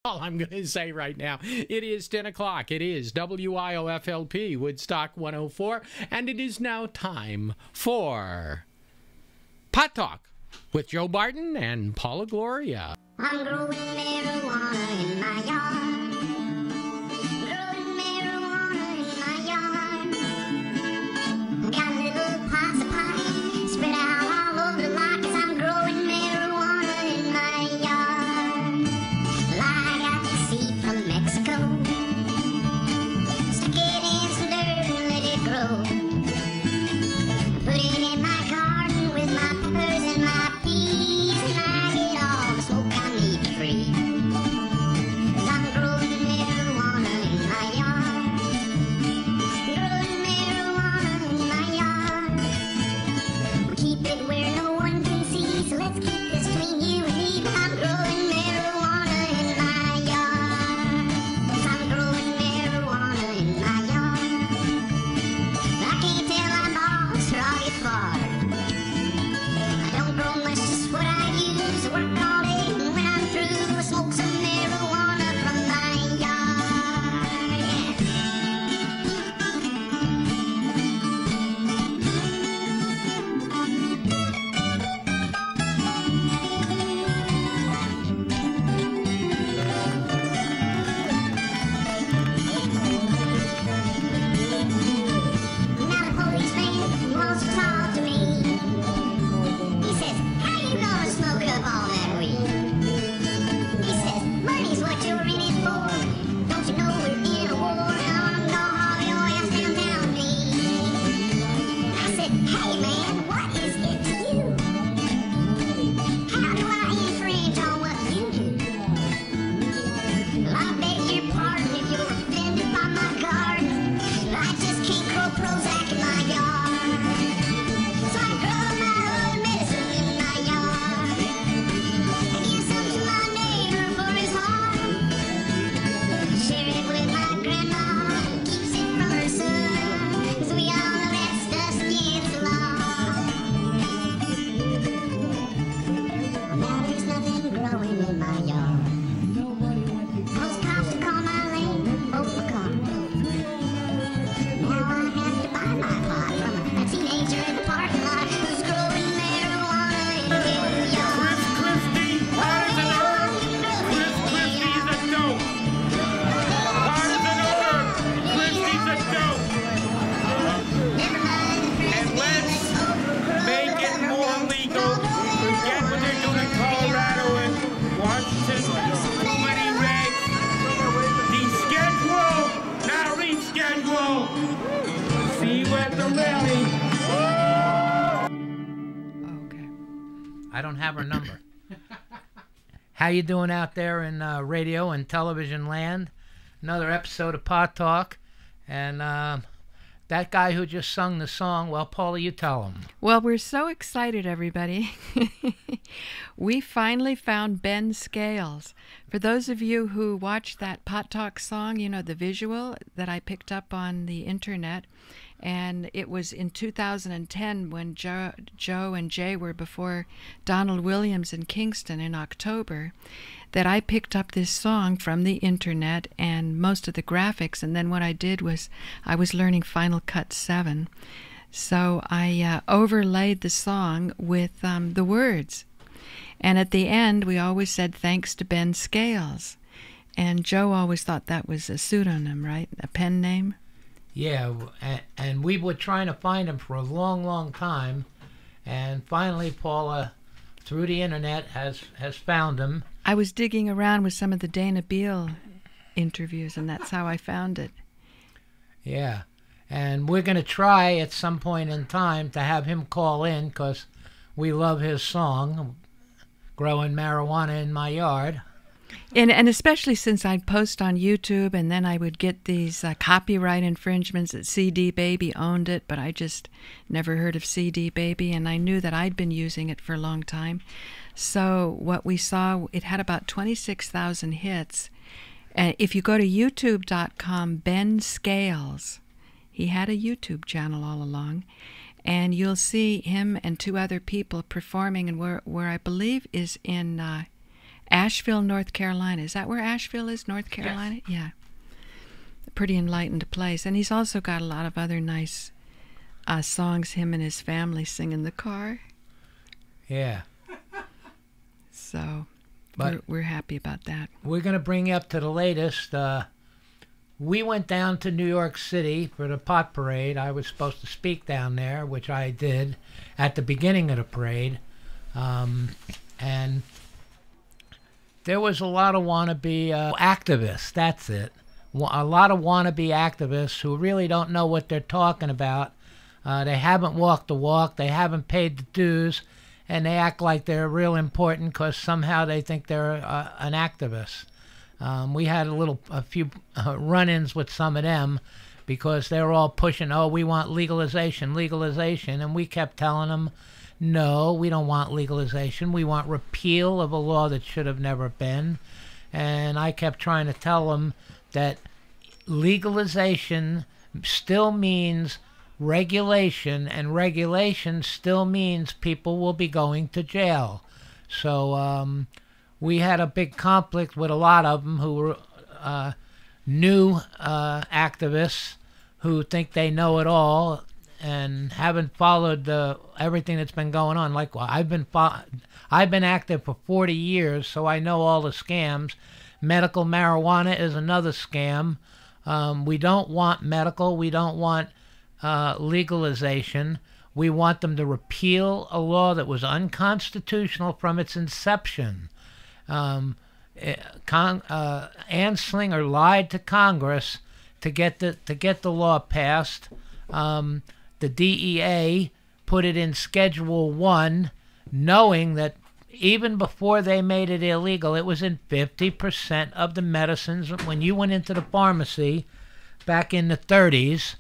all I'm going to say right now. It is 10 o'clock. It is WIOFLP, Woodstock 104, and it is now time for Pot Talk with Joe Barton and Paula Gloria. I'm growing marijuana in my yard. Growing marijuana in my yard. Got little pots of pine spread out all over the lot, 'cause I'm growing marijuana in my yard. Well, I got the seed from Mexico. Stick it in some dirt and let it grow. Put it in my garden with my peppers and my peas, and I get all the smoke I need to breathe. 'Cause I'm growing marijuana in my yard. Growing marijuana in my yard. We keep it where no one can see, so let's keep this between you and me. But I'm growing marijuana in my yard. 'Cause I'm growing marijuana in my yard. I can't tell I'm boss or I'll get fired. I don't grow much, just what I use. I work all day, and when I'm through, I smoke some marijuana from my yard. Now the policeman wants to talk to me. He says, how you gonna smoke up all that weed? He says, money's what you're in it for. Don't you know we're in a war? And I'm gonna haul your ass downtown with me. I said, hey man, what is it to you? How do I infringe on what you do? Well, I beg your pardon if you're offended by my garden. I just can't grow Prozac in my yard. So I grow my own medicine in my yard. I give some to my neighbor for his harm. Share it with my grandma who keeps it from her son. 'Cause we all know that's dust against the law. Now there's nothing growing in my yard. Those cops will call my lane, both will come. Now I have to buy my pot from a teenager in the parking lot who's growing marijuana in his yard. Christie, partisan order. Christie's a dope. Partisan order. Christie's a dope. Never mind the And let's make it more legal. Forget what they're doing in Colorado and Washington. Too many regs. Deschedule, now reschedule. See you at the rally. Okay. I don't have her number. How you doing out there in radio and television land? Another episode of Pot Talk. And that guy who just sung the song, well, Paula, you tell him. Well, we're so excited, everybody. We finally found Ben Scales. For those of you who watched that Pot Talk song, you know, the visual that I picked up on the internet, and it was in 2010 when Joe and Jay were before Donald Williams in Kingston in October, that I picked up this song from the internet and most of the graphics, and then what I did was I was learning Final Cut 7, so I overlaid the song with the words. And at the end, we always said, thanks to Ben Scales. And Joe always thought that was a pseudonym, right? A pen name? Yeah, and we were trying to find him for a long, long time. And finally, Paula, through the internet, has found him. I was digging around with some of the Dana Beal interviews, and that's how I found it. Yeah, and we're going to try at some point in time to have him call in because we love his song, Growing Marijuana in My Yard. And especially since I'd post on YouTube, and then I would get these copyright infringements that CD Baby owned it, but I just never heard of CD Baby, and I knew that I'd been using it for a long time. So what we saw, it had about 26,000 hits. If you go to youtube.com, Ben Scales, he had a YouTube channel all along, and you'll see him and two other people performing, and where I believe is in Asheville, North Carolina. Is that where Asheville is, North Carolina? Yes. Yeah. A pretty enlightened place. And he's also got a lot of other nice songs him and his family sing in the car. Yeah. So But we're happy about that. we're going to bring you up to the latest. We went down to New York City for the pot parade. I was supposed to speak down there, which I did at the beginning of the parade. And there was a lot of wannabe activists. That's it. A lot of wannabe activists who really don't know what they're talking about. They haven't walked the walk. They haven't paid the dues. And they act like they're real important because somehow they think they're an activist. We had a few run-ins with some of them because they were all pushing, oh, we want legalization, legalization. And we kept telling them, no, we don't want legalization. We want repeal of a law that should have never been. And I kept trying to tell them that legalization still means regulation, and regulation still means people will be going to jail. So we had a big conflict with a lot of them who were new activists who think they know it all and haven't followed everything that's been going on. Like, well, I've been active for 40 years, so I know all the scams. Medical marijuana is another scam. We don't want medical. We don't want legalization. We want them to repeal a law that was unconstitutional from its inception. Ann Slinger lied to Congress to get the law passed. The DEA put it in Schedule 1, knowing that even before they made it illegal, it was in 50% of the medicines. When you went into the pharmacy back in the 30s,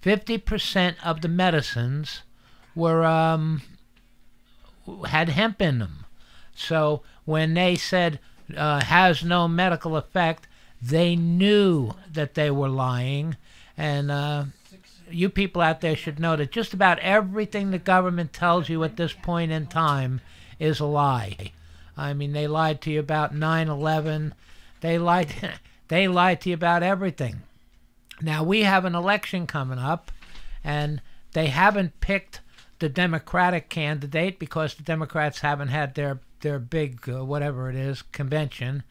50% of the medicines were had hemp in them. So when they said has no medical effect, they knew that they were lying. And you people out there should know that just about everything the government tells you at this point in time is a lie. I mean, they lied to you about 9/11. They lied to you about everything. Now, we have an election coming up, and they haven't picked the Democratic candidate because the Democrats haven't had their big, whatever it is, convention,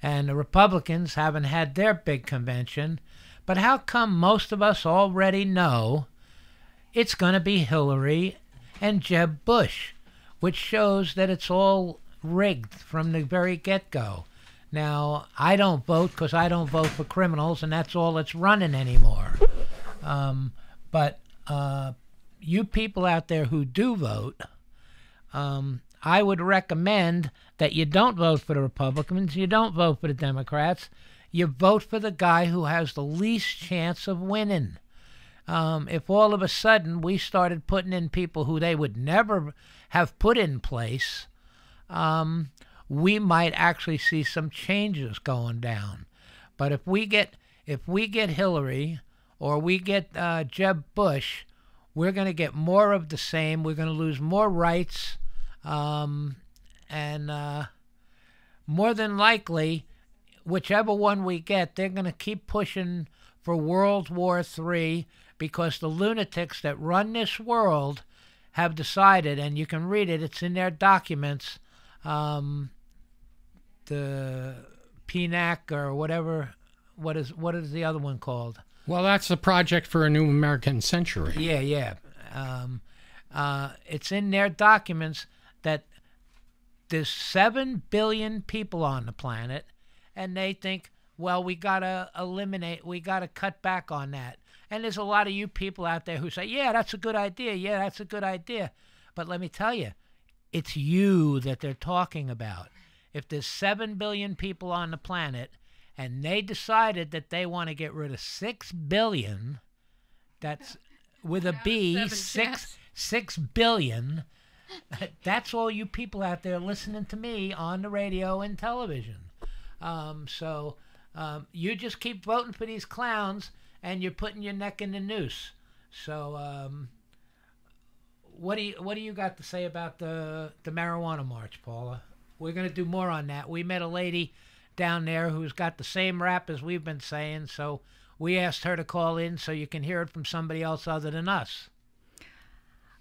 and the Republicans haven't had their big convention. But how come most of us already know it's going to be Hillary and Jeb Bush, which shows that it's all rigged from the very get-go. Now, I don't vote because I don't vote for criminals, and that's all that's running anymore. But you people out there who do vote, I would recommend that you don't vote for the Republicans, you don't vote for the Democrats, you vote for the guy who has the least chance of winning. If all of a sudden we started putting in people who they would never have put in place, we might actually see some changes going down. But if we get Hillary or we get Jeb Bush, we're going to get more of the same. We're going to lose more rights, and more than likely, whichever one we get, they're going to keep pushing for World War III because the lunatics that run this world have decided, and you can read it, it's in their documents, the PNAC or whatever, what is the other one called? Well, that's the Project for a New American Century. Yeah. It's in their documents that there's 7 billion people on the planet, and they think, well, we got to cut back on that. And there's a lot of you people out there who say, yeah, that's a good idea. Yeah, that's a good idea. But let me tell you, it's you that they're talking about. If there's 7 billion people on the planet and they decided that they want to get rid of 6 billion, that's with a B, 6 billion, that's all you people out there listening to me on the radio and television. So you just keep voting for these clowns, and you're putting your neck in the noose. So what do you got to say about the marijuana march, Paula? We're going to do more on that. We met a lady down there who's got the same rap as we've been saying, so we asked her to call in so you can hear it from somebody else other than us.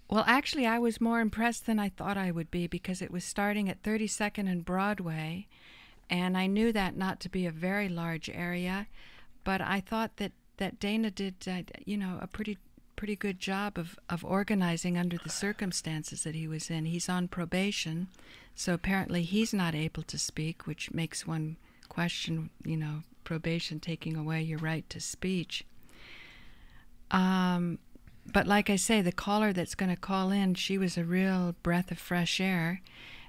Well, actually, I was more impressed than I thought I would be because it was starting at 32nd and Broadway, and I knew that not to be a very large area, but I thought that Dana did, a pretty good job of organizing under the circumstances that he was in. He's on probation, so apparently he's not able to speak, which makes one question, probation taking away your right to speech. But like I say, the caller that's going to call in, she was a real breath of fresh air.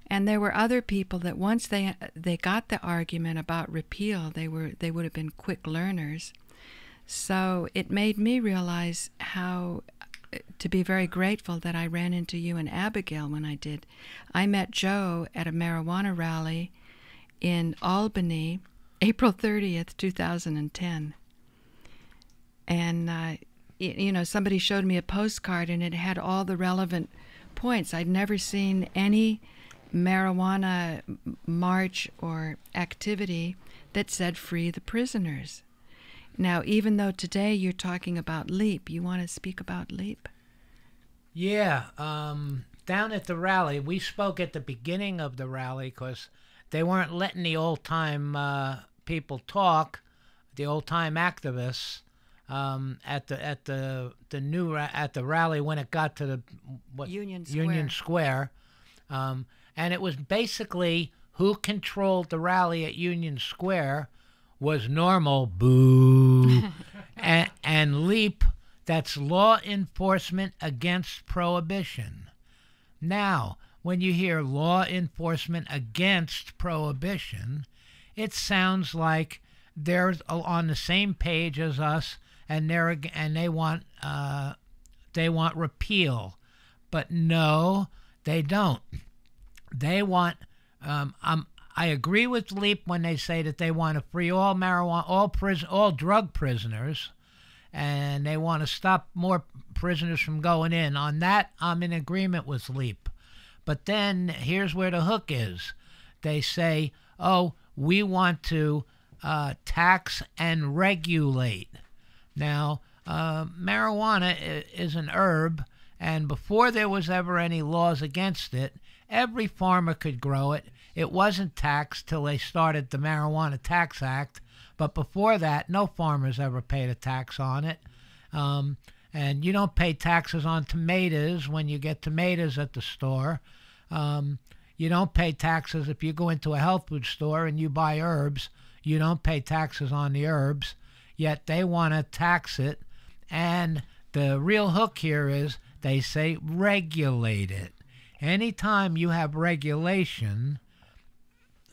And there were other people that once they got the argument about repeal, they would have been quick learners. So it made me realize to be very grateful that I ran into you and Abigail when I did. I met Joe at a marijuana rally in Albany, April 30th, 2010. And somebody showed me a postcard and it had all the relevant points. I'd never seen any marijuana march or activity that said free the prisoners. Now, even though today you're talking about LEAP, you want to speak about LEAP? Yeah, down at the rally, we spoke at the beginning of the rally because they weren't letting the old-time people talk, the old-time activists. At the rally when it got to the Union Square, and it was basically who controlled the rally at Union Square was normal, boo, and LEAP, that's law enforcement against prohibition. Now, when you hear law enforcement against prohibition, it sounds like they're on the same page as us. And they want repeal, but no, they don't. They want. I agree with LEAP when they say that they want to free all marijuana, all drug prisoners, and they want to stop more prisoners from going in. On that, I'm in agreement with LEAP. But then here's where the hook is. They say, "Oh, we want to tax and regulate." Now, marijuana is an herb, and before there was ever any laws against it, every farmer could grow it. It wasn't taxed till they started the Marijuana Tax Act, but before that, no farmers ever paid a tax on it. And you don't pay taxes on tomatoes when you get tomatoes at the store. You don't pay taxes if you go into a health food store and you buy herbs. You don't pay taxes on the herbs. Yet they want to tax it, and the real hook here is they say regulate it. Anytime you have regulation,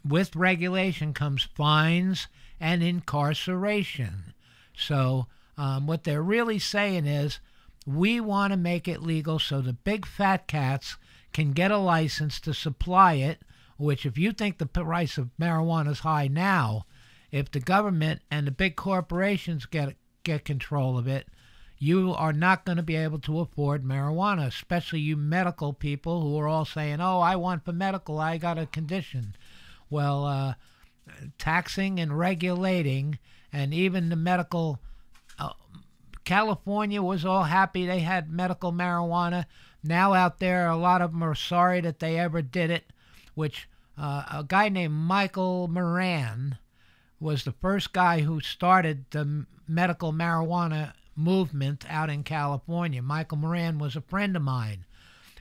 with regulation comes fines and incarceration. So what they're really saying is we want to make it legal so the big fat cats can get a license to supply it, which if you think the price of marijuana is high now, if the government and the big corporations get control of it, you are not going to be able to afford marijuana, especially you medical people who are all saying, "Oh, I want for medical, I got a condition." Well, taxing and regulating, and even the medical, California was all happy they had medical marijuana. Now out there, a lot of them are sorry that they ever did it, which a guy named Michael Moran was the first guy who started the medical marijuana movement out in California. Michael Moran was a friend of mine.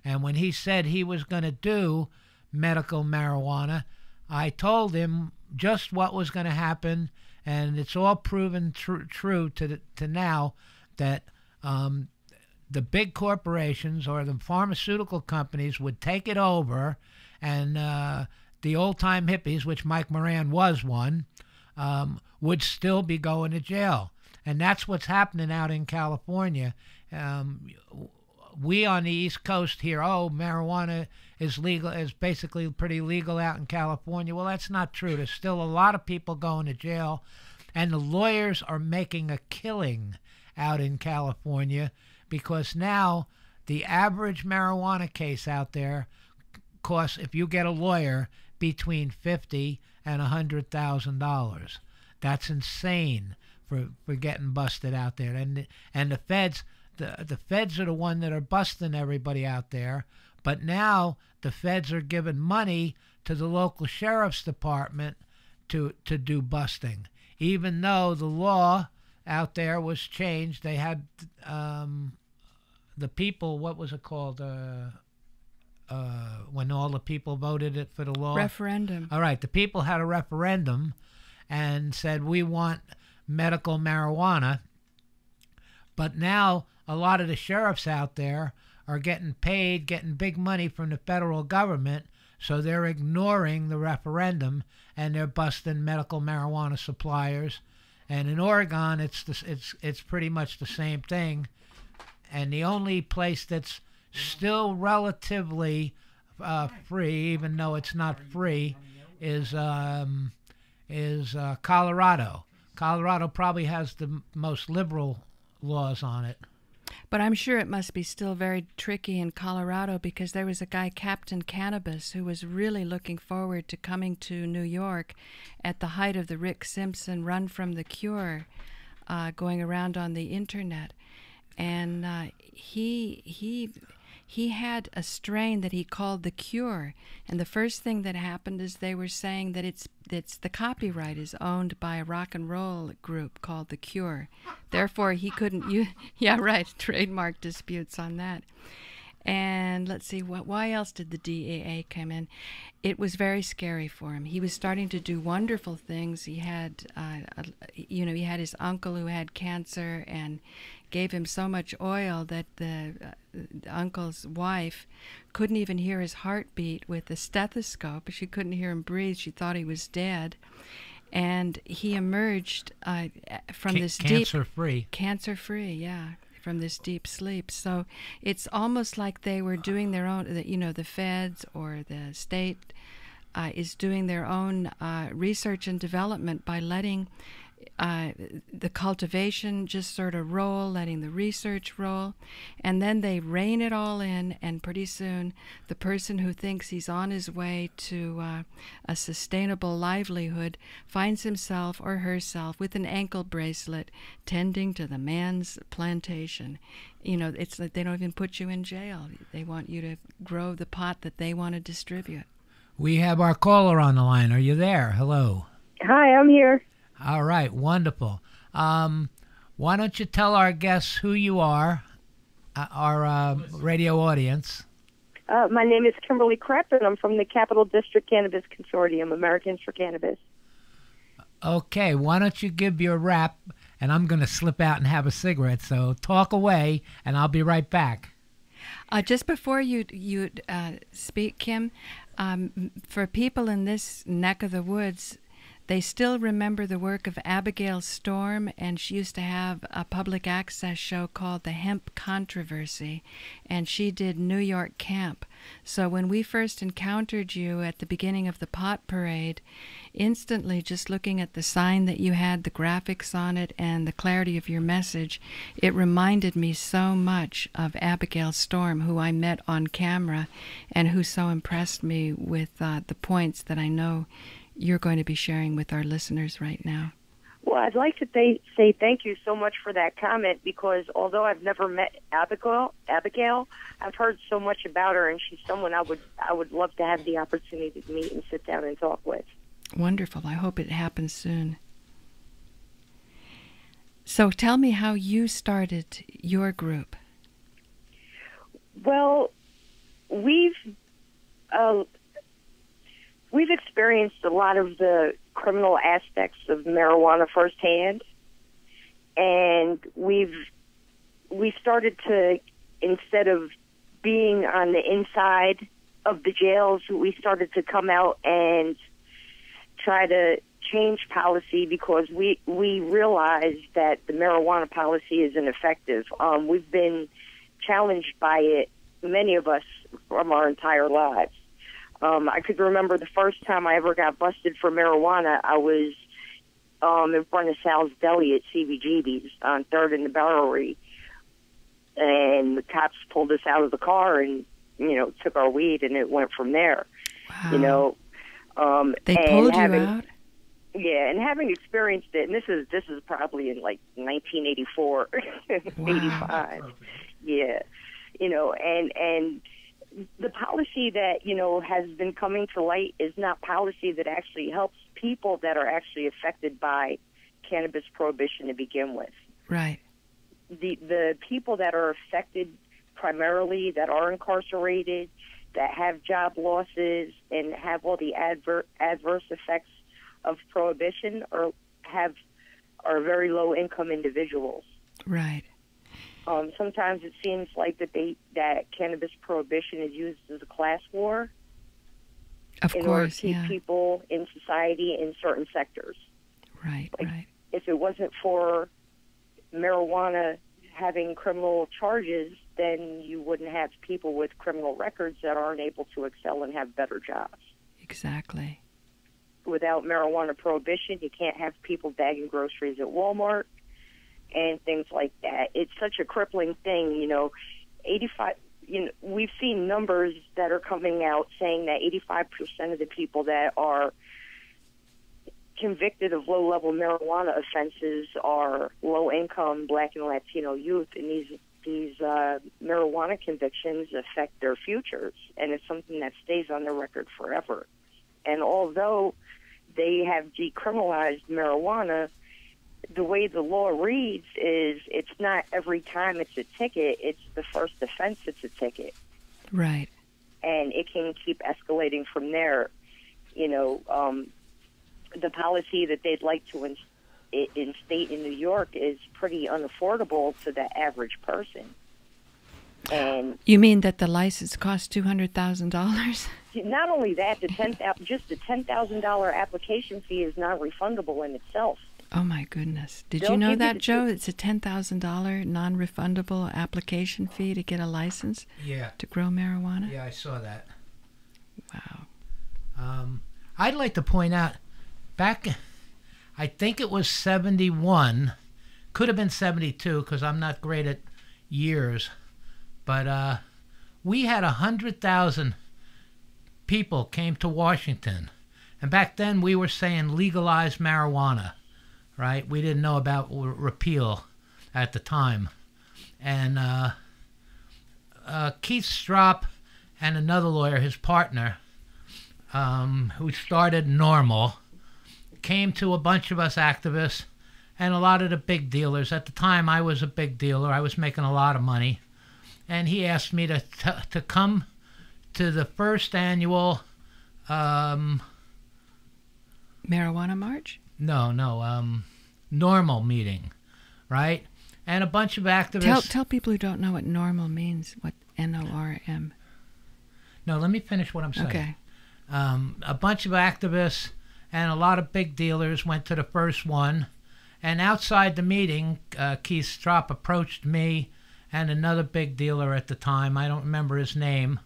And when he said he was going to do medical marijuana, I told him just what was going to happen. And it's all proven true to now that the big corporations or the pharmaceutical companies would take it over, and the old-time hippies, which Mike Moran was one, would still be going to jail. And that's what's happening out in California. We on the East Coast here, oh, marijuana is legal, is basically pretty legal out in California. Well, that's not true. There's still a lot of people going to jail, and the lawyers are making a killing out in California because now the average marijuana case out there costs, if you get a lawyer, between $50,000 and $100,000. That's insane for getting busted out there. And the feds, the feds are the one that are busting everybody out there. But now the feds are giving money to the local sheriff's department to do busting, even though the law out there was changed. They had the people, what was it called, when all the people voted it for the law? Referendum. All right, the people had a referendum and said, we want medical marijuana. But now a lot of the sheriffs out there are getting paid, getting big money from the federal government, so they're ignoring the referendum and they're busting medical marijuana suppliers. And in Oregon, it's pretty much the same thing. And the only place that's still relatively free, even though it's not free, is Colorado. Colorado probably has the most liberal laws on it. But I'm sure it must be still very tricky in Colorado, because there was a guy, Captain Cannabis, who was really looking forward to coming to New York at the height of the Rick Simpson Run from the Cure, going around on the internet. And he had a strain that he called the Cure, and the first thing that happened is they were saying that it's the copyright is owned by a rock and roll group called the Cure. Therefore, he couldn't use. Yeah, right. Trademark disputes on that. And let's see, why else did the DEA come in? It was very scary for him. He was starting to do wonderful things. He had, he had his uncle who had cancer and gave him so much oil that the uncle's wife couldn't even hear his heartbeat with the stethoscope. She couldn't hear him breathe. She thought he was dead. And he emerged from this cancer-free. Cancer-free, yeah. From this deep sleep. So it's almost like they were doing their own, the feds or the state is doing their own research and development by letting the cultivation just sort of roll, letting the research roll, and then they rein it all in, and pretty soon the person who thinks he's on his way to a sustainable livelihood finds himself or herself with an ankle bracelet tending to the man's plantation. It's like they don't even put you in jail. They want you to grow the pot that they want to distribute. We have our caller on the line. Are you there? Hello. Hi, I'm here. All right, wonderful. Why don't you tell our guests who you are, our radio audience? My name is Kimberly Krepp, and I'm from the Capitol District Cannabis Consortium, Americans for Cannabis. Okay, why don't you give your rap, and I'm going to slip out and have a cigarette, so talk away, and I'll be right back. Just before you speak, Kim, for people in this neck of the woods, they still remember the work of Abigail Storm, and she used to have a public access show called The Hemp Controversy, and she did New York Camp. So when we first encountered you at the beginning of the pot parade, instantly just looking at the sign that you had, the graphics on it, and the clarity of your message, it reminded me so much of Abigail Storm, who I met on camera and who so impressed me with the points that I know you're going to be sharing with our listeners right now. Well, I'd like to say thank you so much for that comment, because although I've never met Abigail, I've heard so much about her, and she's someone I would love to have the opportunity to meet and sit down and talk with. Wonderful. I hope it happens soon. So tell me how you started your group. Well, we've experienced a lot of the criminal aspects of marijuana firsthand, and we started to, instead of being on the inside of the jails, we started to come out and try to change policy, because we realized that the marijuana policy is ineffective. We've been challenged by it, many of us, from our entire lives. I could remember the first time I ever got busted for marijuana. I was in front of Sal's Deli at CBGB's on 3rd and the Bowery, and the cops pulled us out of the car and, took our weed, and it went from there. Wow. They and pulled you having, out? Yeah, and having experienced it, and this is probably in like 1984, 85. Yeah, and the policy that, has been coming to light is not policy that actually helps people that are actually affected by cannabis prohibition to begin with. Right. The people that are affected primarily, that are incarcerated, that have job losses and have all the adverse effects of prohibition are very low income individuals. Right. Sometimes it seems like that cannabis prohibition is used as a class war in order to keep people in society in certain sectors. Right, right. If it wasn't for marijuana having criminal charges, then you wouldn't have people with criminal records that aren't able to excel and have better jobs. Exactly. Without marijuana prohibition, you can't have people bagging groceries at Walmart and things like that. It's such a crippling thing, 85, we've seen numbers that are coming out saying that 85% of the people that are convicted of low-level marijuana offenses are low-income Black and Latino youth, and these marijuana convictions affect their futures, and it's something that stays on their record forever. And although they have decriminalized marijuana, the way the law reads is it's not every time it's a ticket, it's the first offense it's a ticket. Right. And it can keep escalating from there. The policy that they'd like to instate in New York is pretty unaffordable to the average person. And you mean that the license costs $200,000? Not only that, just the $10,000 application fee is not refundable in itself. Oh my goodness! Did you know that, Joe? It's a $10,000 non-refundable application fee to get a license. Yeah. To grow marijuana. Yeah, I saw that. Wow. I'd like to point out, back, I think it was 71, could have been 72 because I'm not great at years, but we had 100,000 people came to Washington, and back then we were saying legalize marijuana, right? We didn't know about repeal at the time, and Keith Stropp and another lawyer, his partner, who started NORML, came to a bunch of us activists and a lot of the big dealers. At the time, I was a big dealer. I was making a lot of money. And he asked me to come to the first annual... marijuana march? No, NORML meeting, right? And a bunch of activists... Tell people who don't know what NORML means, what N-O-R-M. No, let me finish what I'm saying. Okay. A bunch of activists and a lot of big dealers went to the first one. And outside the meeting, Keith Stropp approached me and another big dealer at the time. I don't remember his name.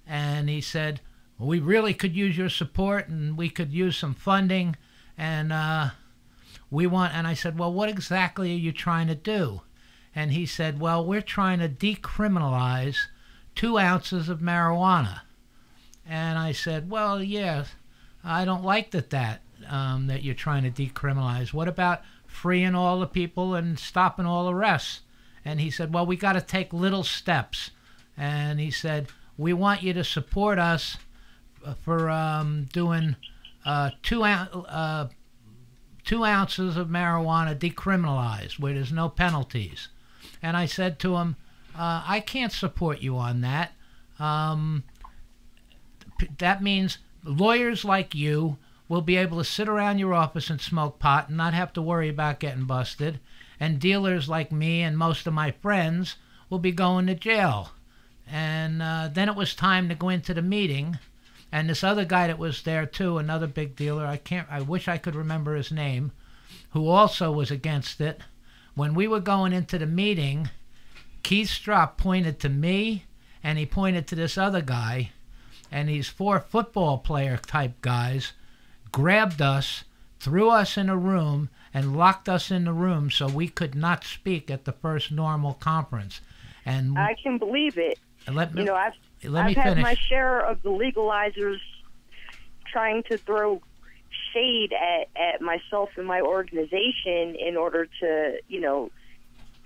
And he said, we really could use your support and we could use some funding. And and I said, well, what exactly are you trying to do? And he said, well, we're trying to decriminalize 2 ounces of marijuana. And I said, well, yes, I don't like that you're trying to decriminalize. What about freeing all the people and stopping all arrests? And he said, well, we got to take little steps. And he said, we want you to support us for doing 2 ounces of marijuana decriminalized, where there's no penalties. And I said to him, I can't support you on that. That means lawyers like you will be able to sit around your office and smoke pot and not have to worry about getting busted. And dealers like me and most of my friends will be going to jail. And then it was time to go into the meeting. And this other guy that was there too, another big dealer, I wish I could remember his name, who also was against it. When we were going into the meeting, Keith Stropp pointed to me and he pointed to this other guy. And these 4 football player type guys grabbed us, threw us in a room, and locked us in the room so we could not speak at the first NORML conference. And I can believe it. I've had my share of the legalizers trying to throw shade at myself and my organization in order to,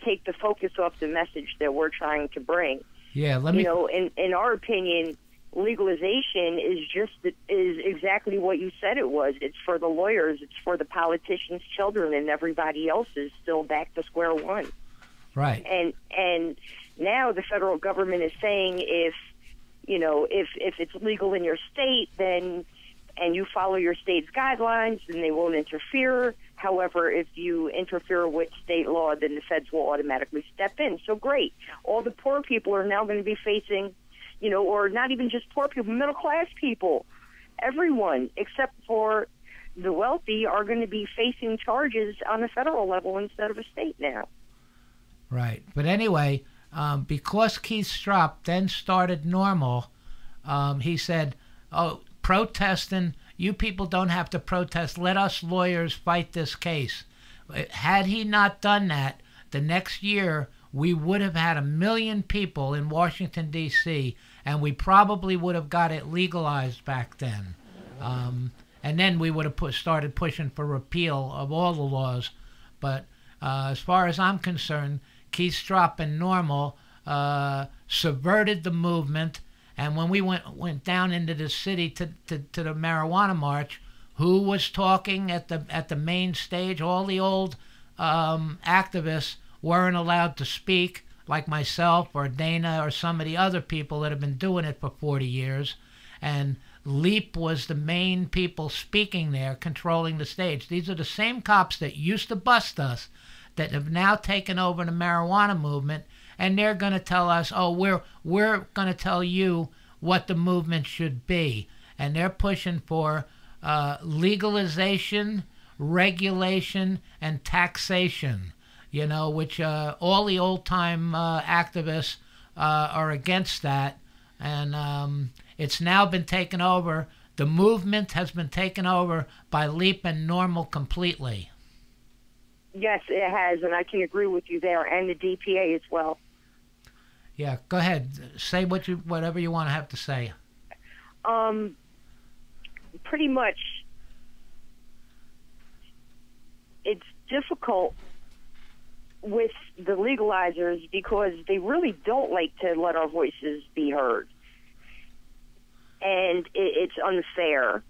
take the focus off the message that we're trying to bring. Yeah, let me. In our opinion, legalization is exactly what you said it was. It's for the lawyers, it's for the politicians' children, and everybody else is still back to square one. Right. And now the federal government is saying if it's legal in your state, then and you follow your state's guidelines, then they won't interfere. However, if you interfere with state law, then the feds will automatically step in. So great. All the poor people are now going to be facing, or not even just poor people, middle-class people. Everyone, except for the wealthy, are going to be facing charges on a federal level instead of a state now. Right. But anyway, because Keith Stropp then started NORML, he said, protesting, you people don't have to protest. Let us lawyers fight this case. Had he not done that, the next year we would have had 1 million people in Washington, D.C., and we probably would have got it legalized back then. And then we would have started pushing for repeal of all the laws. But as far as I'm concerned, Keith Stropp and NORML subverted the movement. And when we went down into the city to the marijuana march, who was talking at the main stage? All the old activists weren't allowed to speak, like myself or Dana or some of the other people that have been doing it for 40 years. And LEAP was the main people speaking there, controlling the stage. These are the same cops that used to bust us that have now taken over the marijuana movement, and they're going to tell us, we're going to tell you what the movement should be. And they're pushing for legalization, regulation, and taxation, which all the old-time activists are against that. And it's now been taken over. The movement has been taken over by LEAP and NORML completely. Yes, it has, and I can agree with you there, and the DPA as well. Yeah, go ahead. Say whatever you want to have to say. Pretty much, it's difficult with the legalizers because they really don't like to let our voices be heard. And it's unfair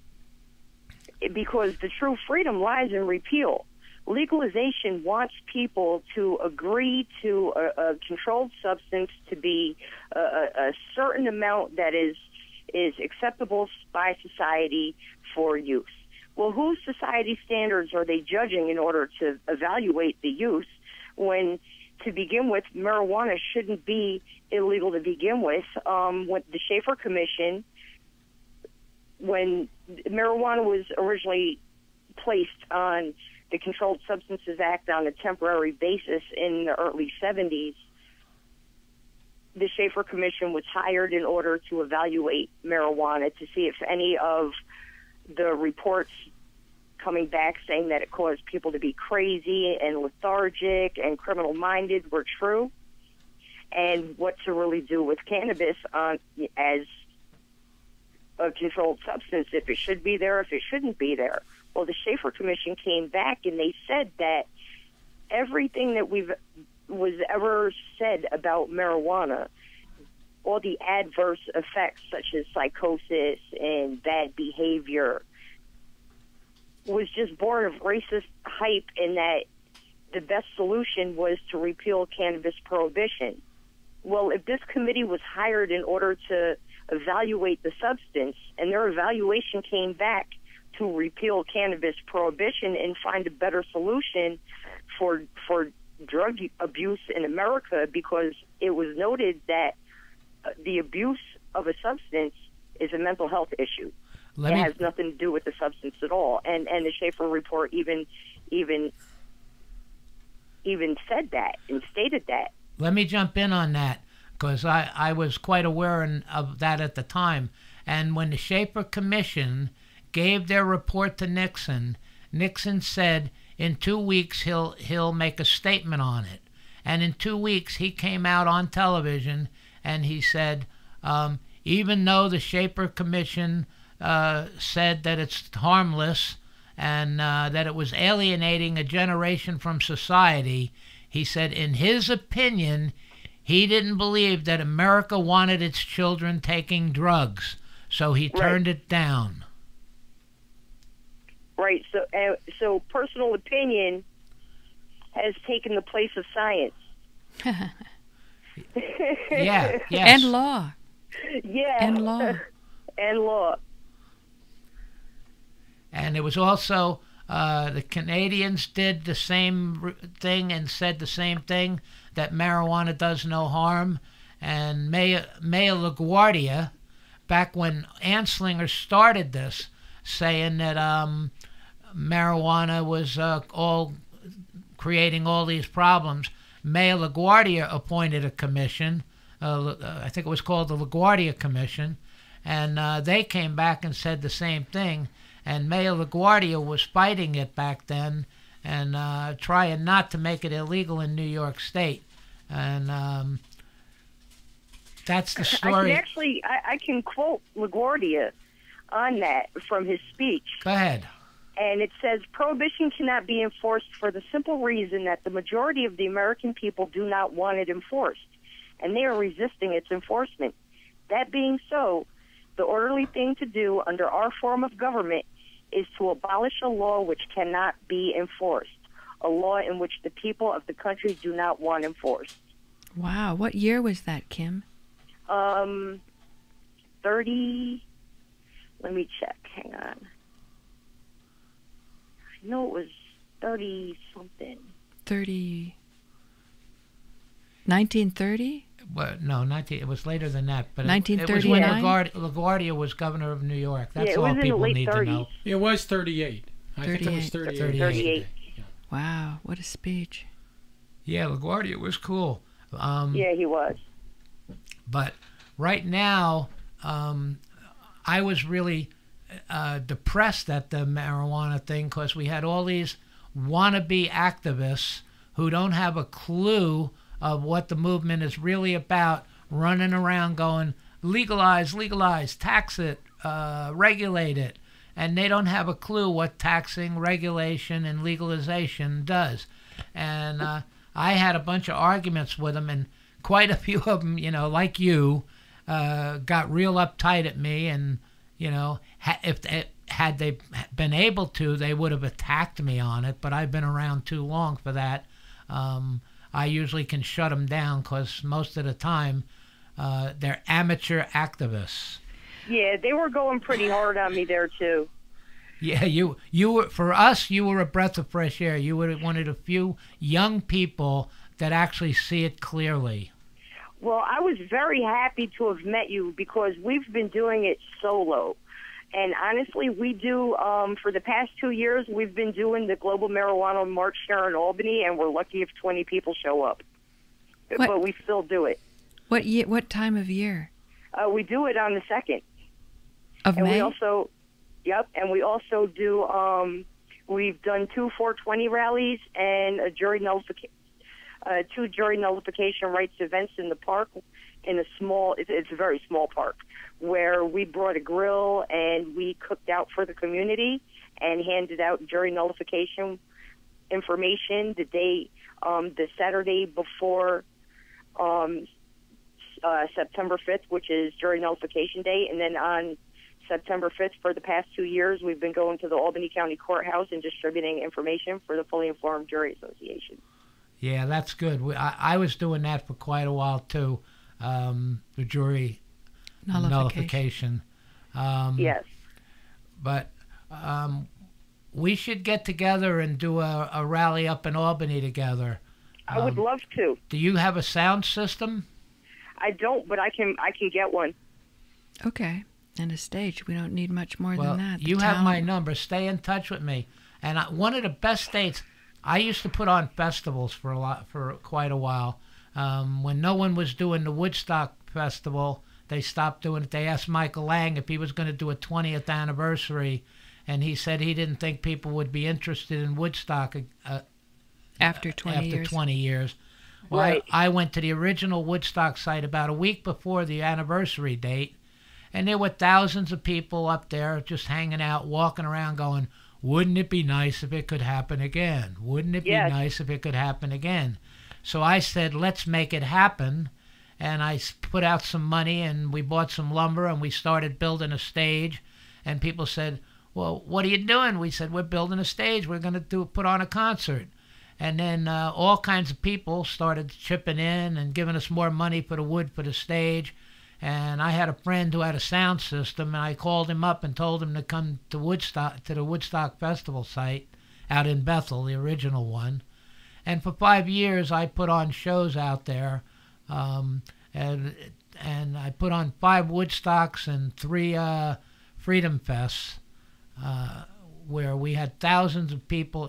because the true freedom lies in repeal. Legalization wants people to agree to a controlled substance to be a certain amount that is acceptable by society for use. Well, whose society standards are they judging in order to evaluate the use when, to begin with, marijuana shouldn't be illegal to begin with? With the Schaefer Commission, when marijuana was originally placed on the Controlled Substances Act on a temporary basis in the early 70s, the Schaefer Commission was hired in order to evaluate marijuana to see if any of the reports coming back saying that it caused people to be crazy and lethargic and criminal-minded were true, and what to really do with cannabis as a controlled substance, if it should be there, if it shouldn't be there. Well, the Schaefer Commission came back and they said that everything that was ever said about marijuana, all the adverse effects such as psychosis and bad behavior, was just born of racist hype, and that the best solution was to repeal cannabis prohibition. Well, if this committee was hired in order to evaluate the substance, and their evaluation came back to repeal cannabis prohibition and find a better solution for drug abuse in America, because it was noted that the abuse of a substance is a mental health issue. It has nothing to do with the substance at all. And the Schaefer report even said that and stated that. Let me jump in on that, because I was quite aware of that at the time. And when the Schaefer Commission gave their report to Nixon, Nixon said in 2 weeks he'll make a statement on it. And in 2 weeks he came out on television and he said, even though the Schaefer Commission said that it's harmless and that it was alienating a generation from society. He said, in his opinion, he didn't believe that America wanted its children taking drugs, so he turned it down. Right. So personal opinion has taken the place of science. Yeah. Yes. And law. Yeah. And law. And law. And it was also the Canadians did the same thing and said the same thing, that marijuana does no harm. And Mayor LaGuardia, back when Anslinger started this, saying that marijuana was all creating all these problems, Mayor LaGuardia appointed a commission. I think it was called the LaGuardia Commission, and they came back and said the same thing. And Mayor LaGuardia was fighting it back then and trying not to make it illegal in New York State. And that's the story. I can quote LaGuardia on that from his speech. Go ahead. And it says, prohibition cannot be enforced for the simple reason that the majority of the American people do not want it enforced, and they are resisting its enforcement. That being so, the orderly thing to do under our form of government is to abolish a law which cannot be enforced, a law in which the people of the country do not want enforced. Wow. What year was that, Kim? 30, let me check, hang on. I know it was 30-something. 1930? Well, no, it was later than that. But 1939? It was when LaGuardia was governor of New York. That's all people need to know. It was 38. I think it was 38. 38. Wow, what a speech. Yeah, LaGuardia was cool. Yeah, he was. But right now, I was really depressed at the marijuana thing because we had all these wannabe activists who don't have a clue of what the movement is really about, running around going, legalize, tax it, regulate it. And they don't have a clue what taxing, regulation, and legalization does. And I had a bunch of arguments with them, and quite a few of them, like you, got real uptight at me. And, had they been able to, they would have attacked me on it. But I've been around too long for that. I usually can shut them down because most of the time they're amateur activists. Yeah, they were going pretty hard on me there too. Yeah, you were, for us, you were a breath of fresh air. You were one of the few young people that actually see it clearly. Well, I was very happy to have met you because we've been doing it solo. And honestly, we do, for the past 2 years, we've been doing the Global Marijuana March here in Albany, and we're lucky if 20 people show up. But we still do it. What time of year? We do it on the 2nd. Of May? We also, and we also do, we've done 2 420 rallies and a jury nullification, 2 jury nullification rights events in the park, in a small, it's a very small park, where we brought a grill and we cooked out for the community and handed out jury nullification information the day, the Saturday before September 5th, which is jury nullification day. And then on September 5th, for the past 2 years, we've been going to the Albany County Courthouse and distributing information for the Fully Informed Jury Association. Yeah, that's good. I was doing that for quite a while, too, the jury nullification. Yes. But we should get together and do a rally up in Albany together. I would love to. Do you have a sound system? I don't, but I can get one. Okay. And a stage. We don't need much more than that. You have my number. Stay in touch with me. And one of the best dates, I used to put on festivals for quite a while. When no one was doing the Woodstock festival, they stopped doing it. They asked Michael Lang if he was going to do a 20th anniversary, and he said he didn't think people would be interested in Woodstock after 20 years. Well, right. I went to the original Woodstock site about a week before the anniversary date, And there were thousands of people up there just hanging out, walking around going, wouldn't it be nice if it could happen again? Wouldn't it be nice if it could happen again? So I said, let's make it happen. And I put out some money, and we bought some lumber, and we started building a stage. And people said, well, what are you doing? We said, we're building a stage. We're going to put on a concert. And then all kinds of people started chipping in and giving us more money for the wood for the stage. And I had a friend who had a sound system, and I called him up and told him to come to Woodstock, to the Woodstock Festival site out in Bethel, the original one. And for 5 years, I put on shows out there, and I put on 5 Woodstocks and 3 Freedom Fests, where we had thousands of people,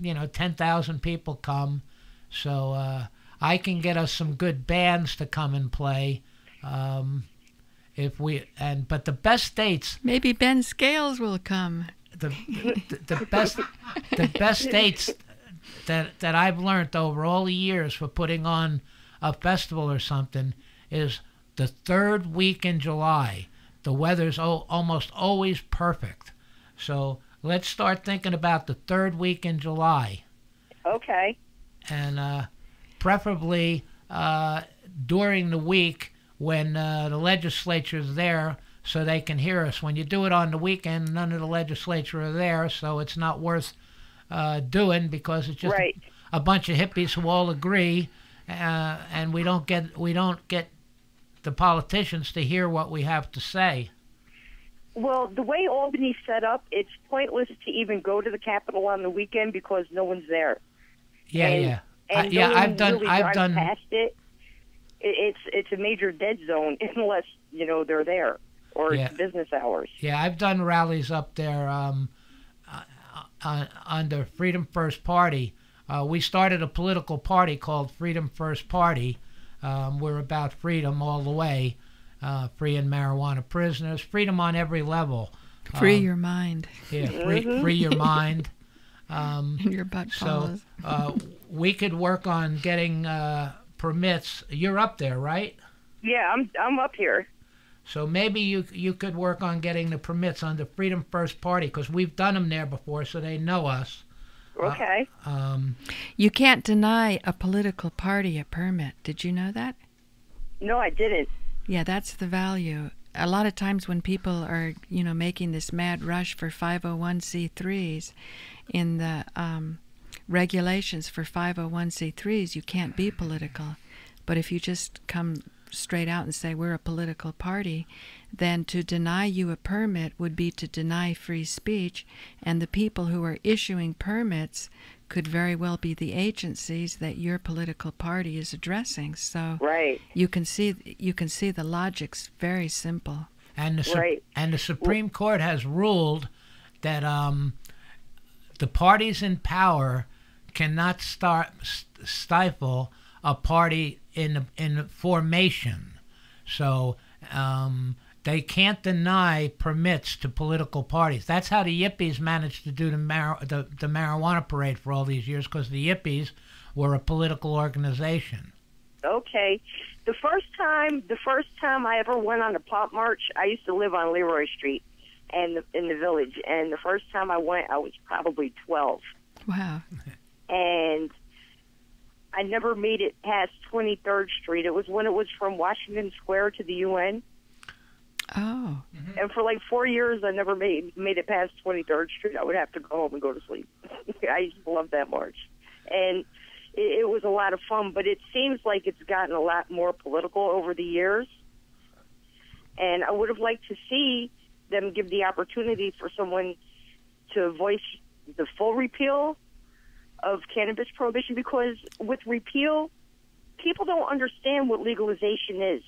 10,000 people come. So I can get us some good bands to come and play. But the best dates. Maybe Ben Scales will come. The best dates that I've learned over all the years for putting on a festival or something is the 3rd week in July. The weather's almost always perfect. So let's start thinking about the 3rd week in July. Okay. And preferably during the week when the legislature's there, so they can hear us. When you do it on the weekend, none of the legislature are there, so it's not worth doing, because it's just a bunch of hippies who all agree, and we don't get the politicians to hear what we have to say. Well, the way Albany's set up, it's pointless to even go to the Capitol on the weekend because no one's there. And I've done past it. It's a major dead zone unless they're there or it's business hours. Yeah, I've done rallies up there under Freedom First Party. We started a political party called Freedom First Party. We're about freedom all the way, freeing marijuana prisoners, freedom on every level. Free your mind. Yeah, free your mind. And your butt follows. So we could work on getting permits. You're up there, right? Yeah, I'm up here. So maybe you could work on getting the permits on the Freedom First Party, because we've done them there before, so they know us. Okay. You can't deny a political party a permit. Did you know that? No, I didn't. Yeah, that's the value. A lot of times when people are, making this mad rush for 501c3s, in the regulations for 501c3s, you can't be political. But if you just come straight out and say we're a political party, then to deny you a permit would be to deny free speech, and the people who are issuing permits could very well be the agencies that your political party is addressing. So you can see the logic's very simple. And the Supreme Court has ruled that the parties in power cannot stifle a party in formation. So they can't deny permits to political parties. That's how the Yippies managed to do the marijuana parade for all these years, because the Yippies were a political organization. Okay. The first time I ever went on a pop march, I used to live on Leroy Street and in the village, and the first time I went, I was probably 12. Wow. And I never made it past 23rd Street. It was when it was from Washington Square to the UN. Oh. And for like 4 years, I never made it past 23rd Street. I would have to go home and go to sleep. I used to love that march. And it was a lot of fun, but it seems like it's gotten a lot more political over the years. And I would have liked to see them give the opportunity for someone to voice the full repeal of cannabis prohibition, because with repeal, people don't understand what legalization is.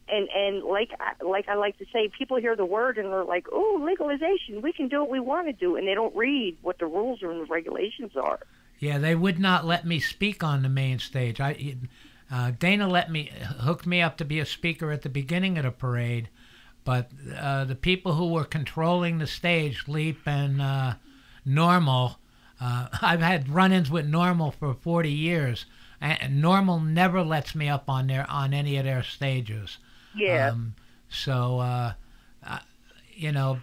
And like I like to say, people hear the word and they're like, oh, legalization, we can do what we want to do. And they don't read what the rules and the regulations are. Yeah, they would not let me speak on the main stage. Dana hooked me up to be a speaker at the beginning of the parade, but the people who were controlling the stage, Leap and Normal, I've had run-ins with Normal for 40 years, and Normal never lets me up on any of their stages. Yeah.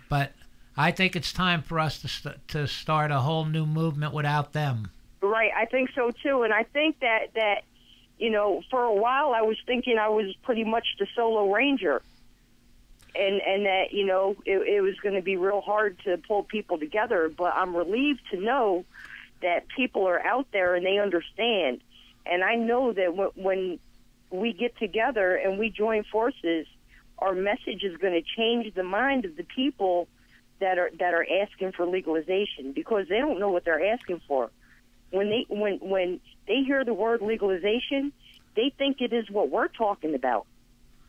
but I think it's time for us to start a whole new movement without them. Right, I think so too, and I think that for a while I was thinking I was pretty much the solo ranger, and that it was going to be real hard to pull people together. But I'm relieved to know that people are out there and they understand, and I know that when we get together and we join forces, our message is going to change the mind of the people that are asking for legalization, because they don't know what they're asking for. When they hear the word legalization, they think it is what we're talking about.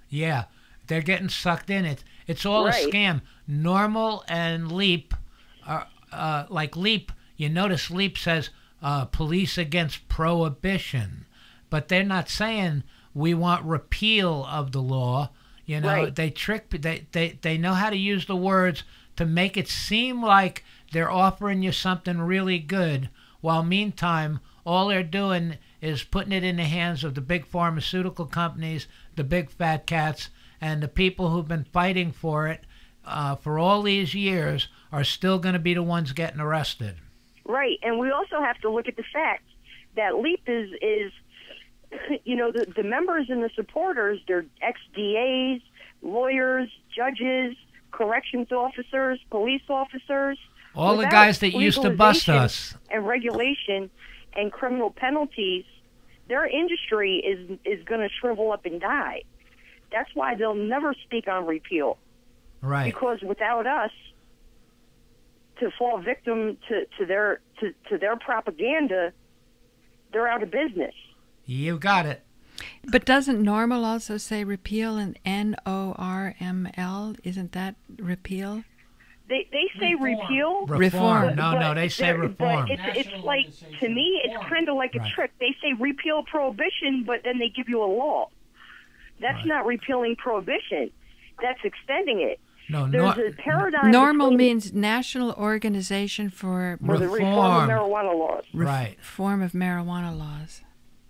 Yeah, they're getting sucked in. It's all Right. a scam. Normal and Leap are like Leap. You notice Leap says police against prohibition, but they're not saying we want repeal of the law. Right. They know how to use the words to make it seem like they're offering you something really good, while meantime all they're doing is putting it in the hands of the big pharmaceutical companies, the big fat cats, and the people who've been fighting for it for all these years are still going to be the ones getting arrested. Right, and we also have to look at the fact that LEAP is the members and the supporters, they're ex-DAs, lawyers, judges, corrections officers, police officers. All the Without guys that used to bust legalization us. and regulation and criminal penalties, their industry is going to shrivel up and die. That's why they'll never speak on repeal. Right. Because without us to fall victim to their propaganda, they're out of business. You got it. But doesn't NORML also say repeal and NORML? Isn't that repeal? They say repeal. Reform. No, they say reform. But it's like, to me, it's kind of like a Right. trick. They say repeal prohibition, but then they give you a law. That's Right. not repealing prohibition. That's extending it. No, There's a paradigm. NORML between- means National Organization for for the reform Reform. of marijuana laws. Right. Reform of Marijuana Laws.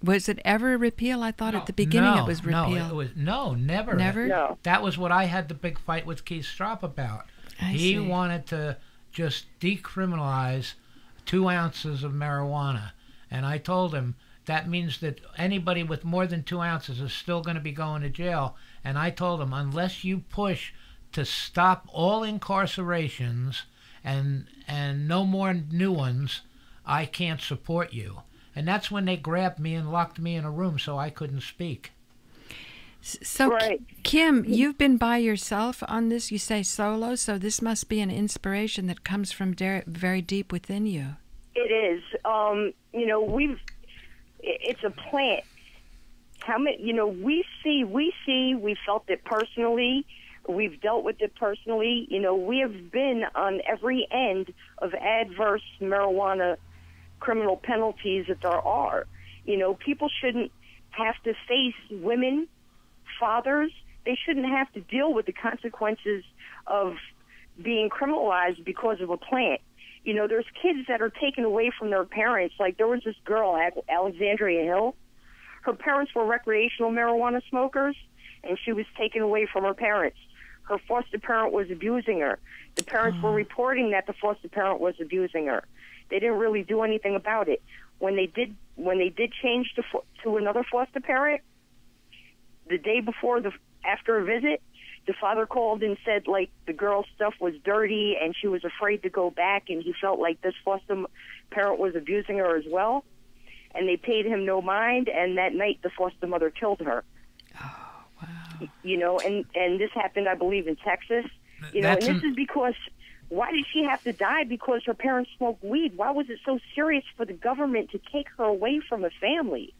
Was it ever repeal? I thought at the beginning it was repeal. Never. Never? No. That was what I had the big fight with Keith Strop about. I He see. wanted to just decriminalize 2 ounces of marijuana. And I told him that means that anybody with more than 2 ounces is still going to be going to jail. And I told him, unless you push to stop all incarcerations and no more new ones, I can't support you. And that's when they grabbed me and locked me in a room so I couldn't speak. So, Right. Kim, you've been by yourself on this. You say solo, so this must be an inspiration that comes from very deep within you. It is. It's a plant. How many? We felt it personally. We've dealt with it personally. We have been on every end of adverse marijuana criminal penalties that there are. People shouldn't have to face women, fathers. They shouldn't have to deal with the consequences of being criminalized because of a plant. There's kids that are taken away from their parents. Like there was this girl, Alexandria Hill. Her parents were recreational marijuana smokers, and she was taken away from her parents. Her foster parent was abusing her. The parents were reporting that the foster parent was abusing her. They didn't really do anything about it. When they did change to another foster parent, the day before, after a visit, the father called and said like the girl's stuff was dirty and she was afraid to go back, and he felt like this foster parent was abusing her as well. And they paid him no mind, and that night the foster mother killed her. Oh, wow. And this happened, I believe, in Texas. And this is because, why did she have to die? Because her parents smoked weed. Why was it so serious for the government to take her away from a family?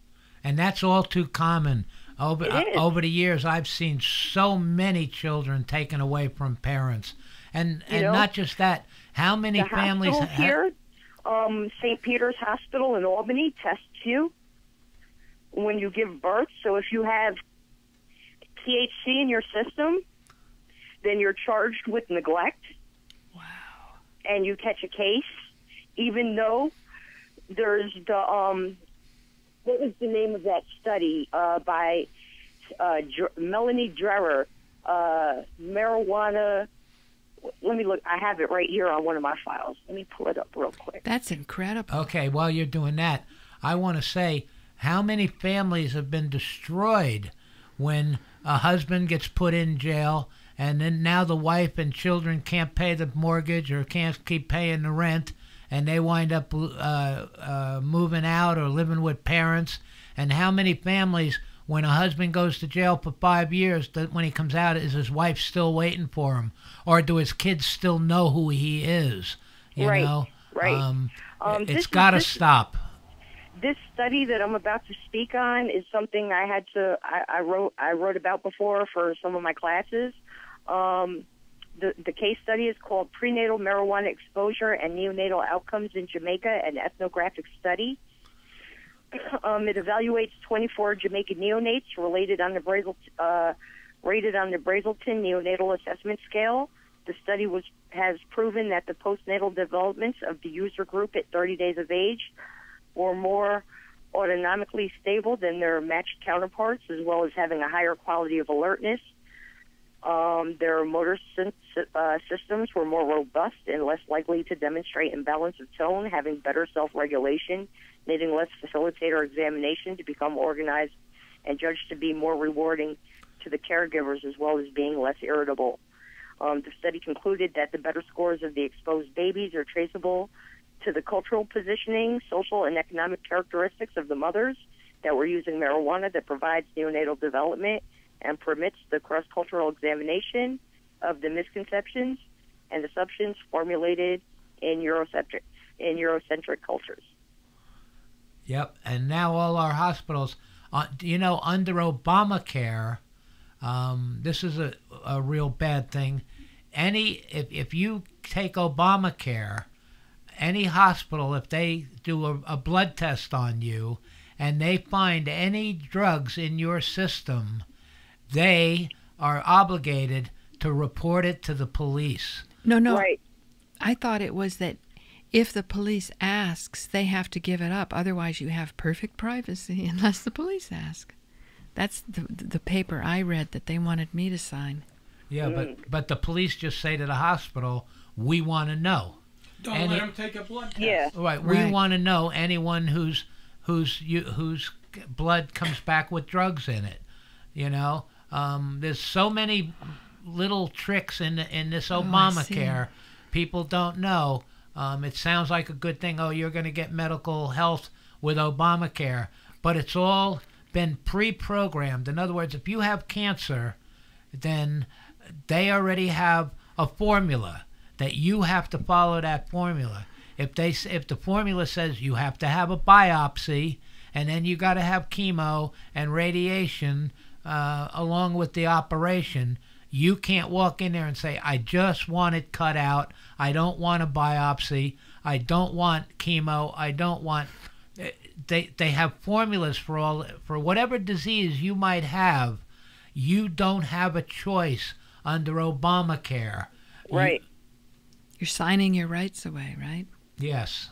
And that's all too common. Over the years, I've seen so many children taken away from parents. And not just that, how many families... The hospital here, St. Peter's Hospital in Albany, tests you when you give birth. So if you have THC in your system, then you're charged with neglect. Wow. And you catch a case, even though there's the what was the name of that study by Melanie Dreher, marijuana let me look. I have it right here on one of my files. Let me pull it up real quick. That's incredible. Okay, while you're doing that, I want to say how many families have been destroyed when a husband gets put in jail and then now the wife and children can't pay the mortgage or can't keep paying the rent, and they wind up moving out or living with parents. And how many families, when a husband goes to jail for 5 years, that when he comes out, is his wife still waiting for him? Or do his kids still know who he is? You know? Right. It's got to stop. This study that I'm about to speak on is something I wrote about before for some of my classes. The case study is called Prenatal Marijuana Exposure and Neonatal Outcomes in Jamaica, an ethnographic study. It evaluates 24 Jamaican neonates rated on the Brazelton Neonatal Assessment Scale. The study has proven that the postnatal developments of the user group at 30 days of age were more autonomically stable than their matched counterparts, as well as having a higher quality of alertness. Their motor systems were more robust and less likely to demonstrate imbalance of tone, having better self-regulation, needing less facilitator examination to become organized and judged to be more rewarding to the caregivers, as well as being less irritable. The study concluded that the better scores of the exposed babies are traceable to the cultural positioning, social, and economic characteristics of the mothers that were using marijuana that provides neonatal development and permits the cross-cultural examination of the misconceptions and assumptions formulated in Eurocentric cultures. Yep, and now all our hospitals, under Obamacare, this is a real bad thing. If you take Obamacare, any hospital, if they do a blood test on you and they find any drugs in your system, they are obligated to report it to the police. No. Right. I thought it was that if the police asks, they have to give it up. Otherwise, you have perfect privacy unless the police ask. That's the paper I read that they wanted me to sign. Yeah, but the police just say to the hospital, we want to know. Don't let them take a blood test. Yeah. Right. We want to know anyone whose blood comes back with drugs in it. There's so many little tricks in this Obamacare. People don't know. It sounds like a good thing. Oh, you're going to get medical health with Obamacare, but it's all been pre-programmed. In other words, if you have cancer, then they already have a formula that you have to follow that formula. If the formula says you have to have a biopsy and then you got to have chemo and radiation along with the operation, you can't walk in there and say, I just want it cut out. I don't want a biopsy. I don't want chemo. I don't want... They have formulas for whatever disease you might have. You don't have a choice under Obamacare. Right. You're signing your rights away, right? Yes.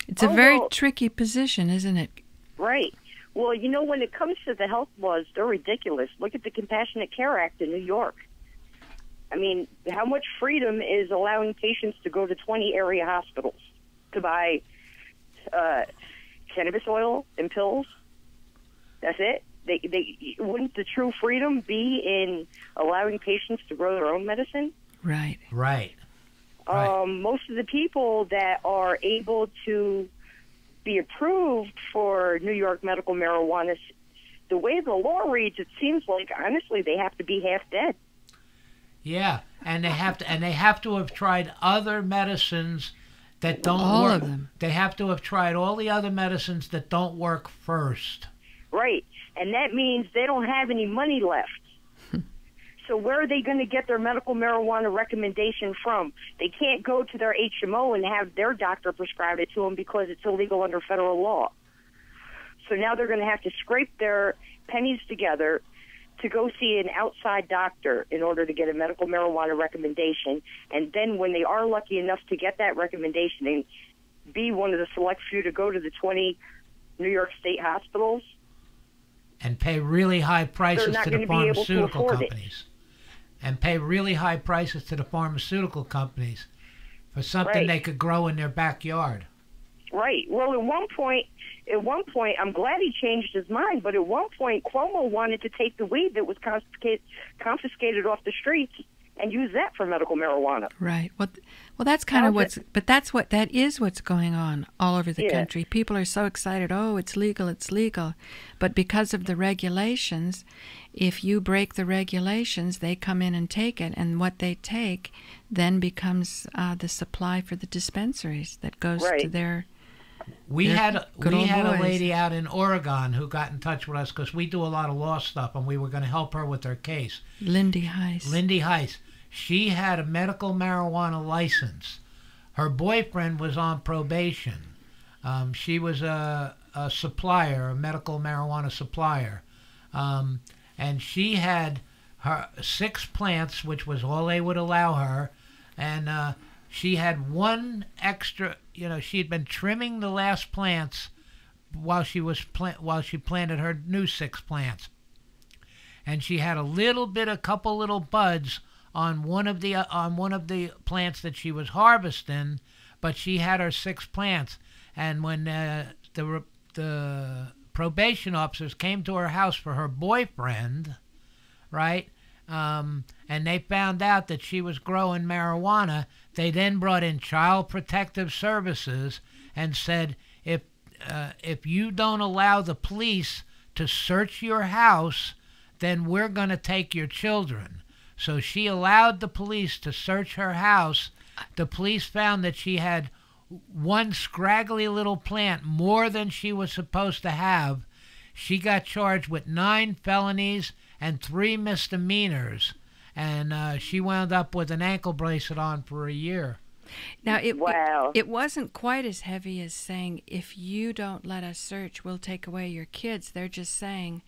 It's a very tricky position, isn't it? Right. Well, when it comes to the health laws, they're ridiculous. Look at the Compassionate Care Act in New York. I mean, how much freedom is allowing patients to go to 20 area hospitals to buy cannabis oil and pills? That's it? Wouldn't the true freedom be in allowing patients to grow their own medicine? Right. Most of the people that are able to be approved for New York medical marijuana, the way the law reads, it seems like, honestly, they have to be half dead. Yeah, and they have to have tried other medicines that don't work. All of them. They have to have tried all the other medicines that don't work first. Right, and that means they don't have any money left. So where are they going to get their medical marijuana recommendation from? They can't go to their HMO and have their doctor prescribe it to them because it's illegal under federal law. So now they're going to have to scrape their pennies together to go see an outside doctor in order to get a medical marijuana recommendation. And then when they are lucky enough to get that recommendation and be one of the select few to go to the 20 New York State hospitals, and pay really high prices to the pharmaceutical companies. and pay really high prices to the pharmaceutical companies for something they could grow in their backyard. Right. Well, at one point, I'm glad he changed his mind, but at one point, Cuomo wanted to take the weed that was confiscated off the streets and use that for medical marijuana. Right. Well, that's kind of that is what's going on all over the country. People are so excited. Oh, it's legal, it's legal. But because of the regulations, if you break the regulations, they come in and take it, and what they take then becomes the supply for the dispensaries that goes to their. We had a lady out in Oregon who got in touch with us because we do a lot of law stuff, and we were going to help her with her case. Lindy Heiss. She had a medical marijuana license. Her boyfriend was on probation. She was a supplier, a medical marijuana supplier. And she had her 6 plants, which was all they would allow her. And she had one extra, she had been trimming the last plants while she planted her new 6 plants. And she had a couple little buds on one of the plants that she was harvesting, but she had her 6 plants. And when the probation officers came to her house for her boyfriend, right, and they found out that she was growing marijuana, they then brought in Child Protective Services and said, if you don't allow the police to search your house, then we're going to take your children. So she allowed the police to search her house. The police found that she had one scraggly little plant, more than she was supposed to have. She got charged with 9 felonies and 3 misdemeanors. And she wound up with an ankle bracelet on for a year. Now, it wasn't quite as heavy as saying, if you don't let us search, we'll take away your kids. They're just saying,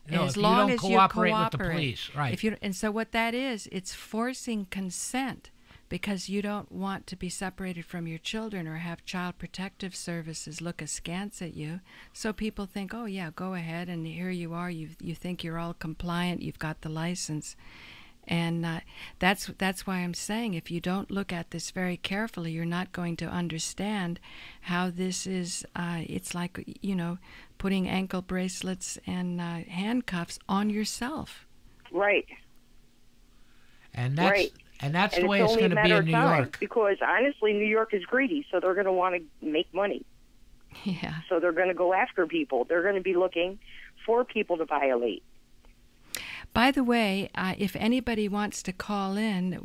as long as you cooperate with the police, right? And so what that is, it's forcing consent, because you don't want to be separated from your children or have Child Protective Services look askance at you. So people think, oh yeah, go ahead, and here you are. You think you're all compliant. You've got the license. And that's why I'm saying, if you don't look at this very carefully, you're not going to understand how this is. It's like, putting ankle bracelets and handcuffs on yourself. Right. And that's the way it's going to be in New York. Because honestly, New York is greedy, so they're going to want to make money. Yeah. So they're going to go after people. They're going to be looking for people to violate. By the way, if anybody wants to call in,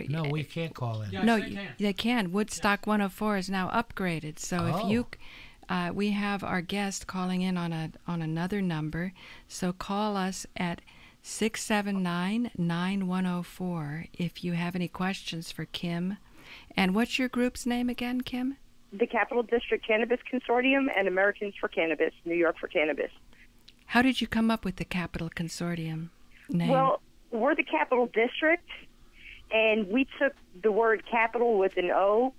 No, we can't call in. Yes, no, they can. they can. Woodstock 104 is now upgraded. So if you, we have our guest calling in on another number. So call us at 679-9104 if you have any questions for Kim. And what's your group's name again, Kim? The Capitol District Cannabis Consortium and Americans for Cannabis, New York for Cannabis. How did you come up with the Capitol Consortium name? Well, we're the Capitol District, and we took the word capital with an O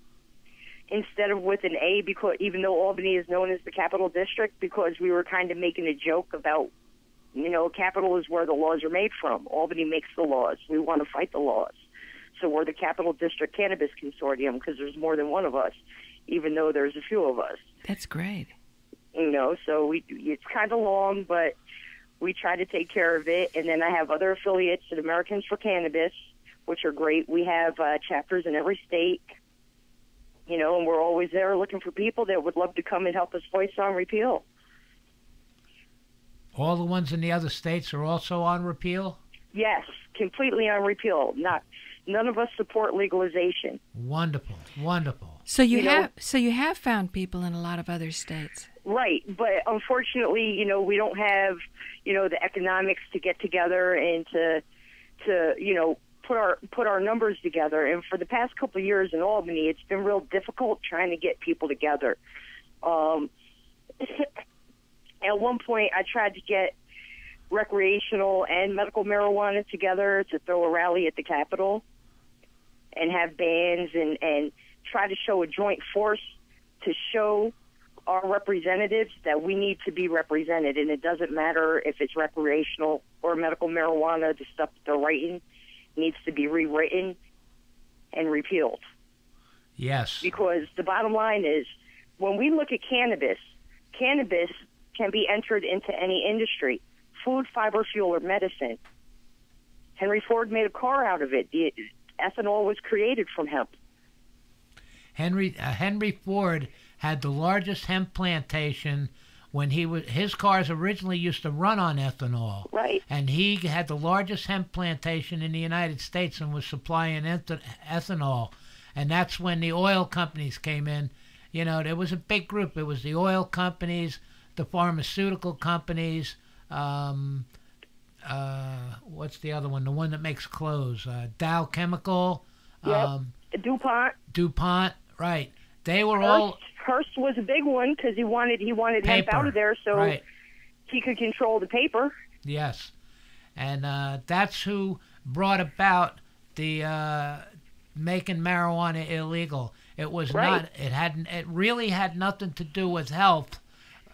instead of with an A, because even though Albany is known as the Capitol District, because we were kind of making a joke about, capital is where the laws are made from. Albany makes the laws. We want to fight the laws. So we're the Capitol District Cannabis Consortium, because there's more than one of us, even though there's a few of us. That's great. So it's kind of long, but we try to take care of it. And then I have other affiliates at Americans for Cannabis, which are great. We have chapters in every state, and we're always there looking for people that would love to come and help us voice on repeal. All the ones in the other states are also on repeal? Yes, completely on repeal. None of us support legalization. Wonderful, wonderful. So you have found people in a lot of other states. Right, but unfortunately, we don't have, the economics to get together and to put our numbers together. And for the past couple of years in Albany, it's been real difficult trying to get people together. At one point, I tried to get recreational and medical marijuana together to throw a rally at the Capitol and have bands and try to show a joint force to show our representatives that we need to be represented, and it doesn't matter if it's recreational or medical marijuana, the stuff that they're writing needs to be rewritten and repealed. Yes. Because the bottom line is, when we look at cannabis, cannabis can be entered into any industry, food, fiber, fuel, or medicine. Henry Ford made a car out of it. The ethanol was created from hemp. Henry Ford had the largest hemp plantation when his cars originally used to run on ethanol. Right. And he had the largest hemp plantation in the United States and was supplying ethanol. And that's when the oil companies came in. You know, there was a big group. It was the oil companies, the pharmaceutical companies, what's the other one? The one that makes clothes, Dow Chemical. Yep. DuPont, right. They were Hearst was a big one because he wanted hemp out of there so he could control the paper. Yes. And that's who brought about the making marijuana illegal. It was not. It really had nothing to do with health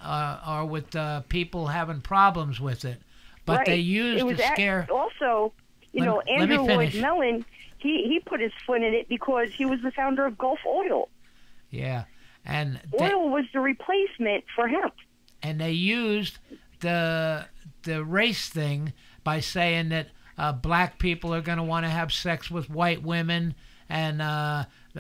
or with people having problems with it. But they used to scare. Also, Andrew Lloyd Mellon, he put his foot in it because he was the founder of Gulf Oil. Yeah, and oil was the replacement for hemp. And they used the race thing by saying that black people are going to want to have sex with white women, and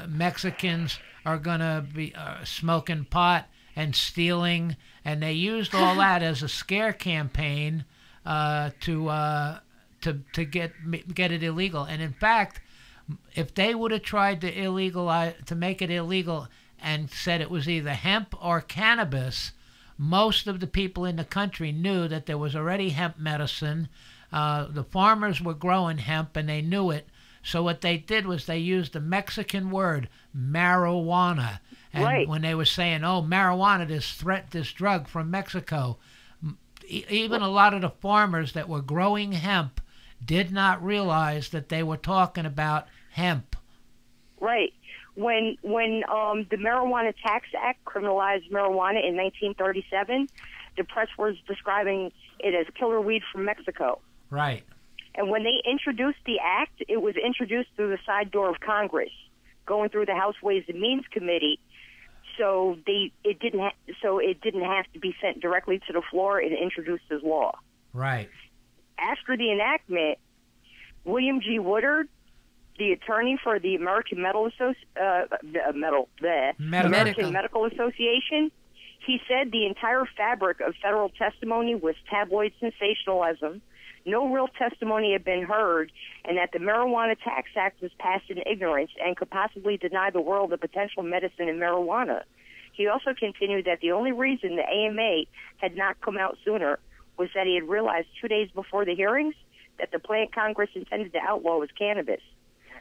Mexicans are going to be smoking pot and stealing, and they used all that as a scare campaign to get it illegal. And in fact, if they would have tried to make it illegal and said it was either hemp or cannabis, most of the people in the country knew that there was already hemp medicine. The farmers were growing hemp, and they knew it. So what they did was they used the Mexican word marijuana. And when they were saying, oh, marijuana, this drug from Mexico, even a lot of the farmers that were growing hemp did not realize that they were talking about hemp. Right. When the Marijuana Tax Act criminalized marijuana in 1937, the press was describing it as killer weed from Mexico. Right. And when they introduced the act, it was introduced through the side door of Congress, going through the House Ways and Means Committee. So it didn't have to be sent directly to the floor and introduced as law. Right. After the enactment, William G. Woodard, the attorney for the American Medical Association, he said the entire fabric of federal testimony was tabloid sensationalism. No real testimony had been heard, and that the Marijuana Tax Act was passed in ignorance and could possibly deny the world the potential medicine in marijuana. He also continued that the only reason the AMA had not come out sooner was that he had realized 2 days before the hearings that the plant Congress intended to outlaw was cannabis.